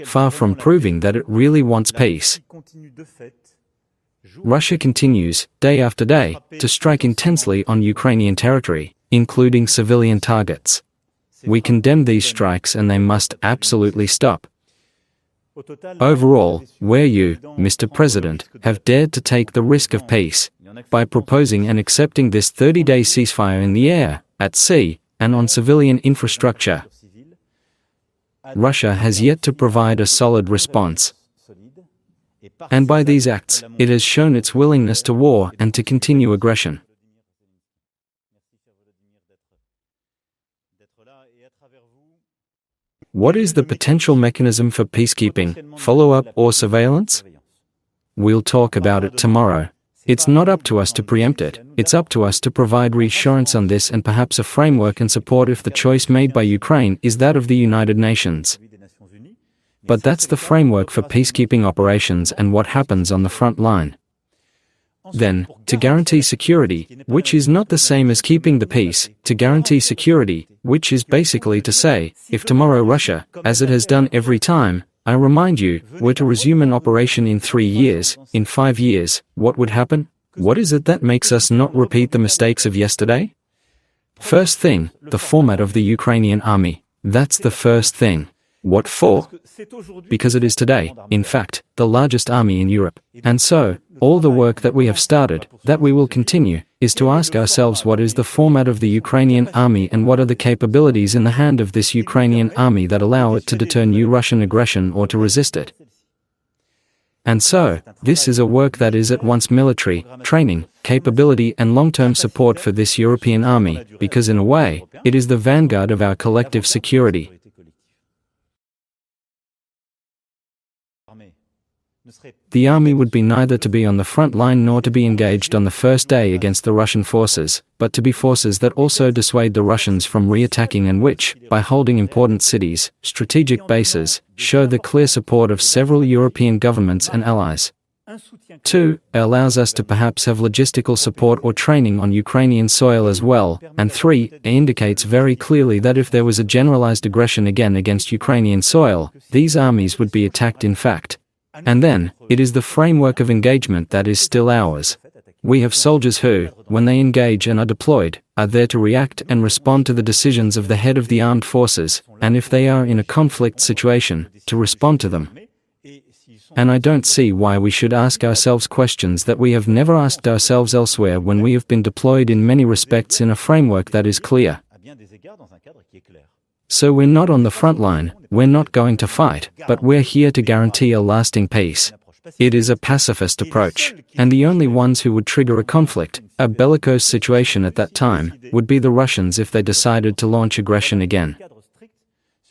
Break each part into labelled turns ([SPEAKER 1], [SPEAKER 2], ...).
[SPEAKER 1] Far from proving that it really wants peace, Russia continues, day after day, to strike intensely on Ukrainian territory, including civilian targets. We condemn these strikes and they must absolutely stop. Overall, where you, Mr. President, have dared to take the risk of peace by proposing and accepting this 30-day ceasefire in the air, at sea, and on civilian infrastructure, Russia has yet to provide a solid response. And by these acts, it has shown its willingness to war and to continue aggression. What is the potential mechanism for peacekeeping, follow-up, or surveillance? We'll talk about it tomorrow. It's not up to us to preempt it, it's up to us to provide reassurance on this and perhaps a framework and support if the choice made by Ukraine is that of the United Nations. But that's the framework for peacekeeping operations and what happens on the front line. Then, to guarantee security, which is not the same as keeping the peace, to guarantee security, which is basically to say, if tomorrow Russia, as it has done every time, I remind you, were to resume an operation in 3 years, in 5 years, what would happen? What is it that makes us not repeat the mistakes of yesterday? First thing, the format of the Ukrainian army. That's the first thing. What for? Because it is today, in fact, the largest army in Europe. And so, all the work that we have started, that we will continue, is to ask ourselves what is the format of the Ukrainian army and what are the capabilities in the hand of this Ukrainian army that allow it to deter new Russian aggression or to resist it. And so, this is a work that is at once military, training, capability and long-term support for this European army, because in a way, it is the vanguard of our collective security. The army would be neither to be on the front line nor to be engaged on the first day against the Russian forces, but to be forces that also dissuade the Russians from re-attacking and which, by holding important cities, strategic bases, show the clear support of several European governments and allies. 2. Allows us to perhaps have logistical support or training on Ukrainian soil as well, and 3. Indicates very clearly that if there was a generalized aggression again against Ukrainian soil, these armies would be attacked in fact. And then, it is the framework of engagement that is still ours. We have soldiers who, when they engage and are deployed, are there to react and respond to the decisions of the head of the armed forces, and if they are in a conflict situation, to respond to them. And I don't see why we should ask ourselves questions that we have never asked ourselves elsewhere when we have been deployed in many respects in a framework that is clear. So we're not on the front line, we're not going to fight, but we're here to guarantee a lasting peace. It is a pacifist approach, and the only ones who would trigger a conflict, a bellicose situation at that time, would be the Russians if they decided to launch aggression again.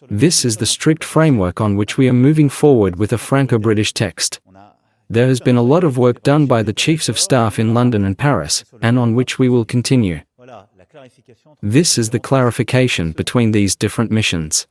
[SPEAKER 1] This is the strict framework on which we are moving forward with a Franco-British text. There has been a lot of work done by the chiefs of staff in London and Paris, and on which we will continue. This is the clarification between these different missions.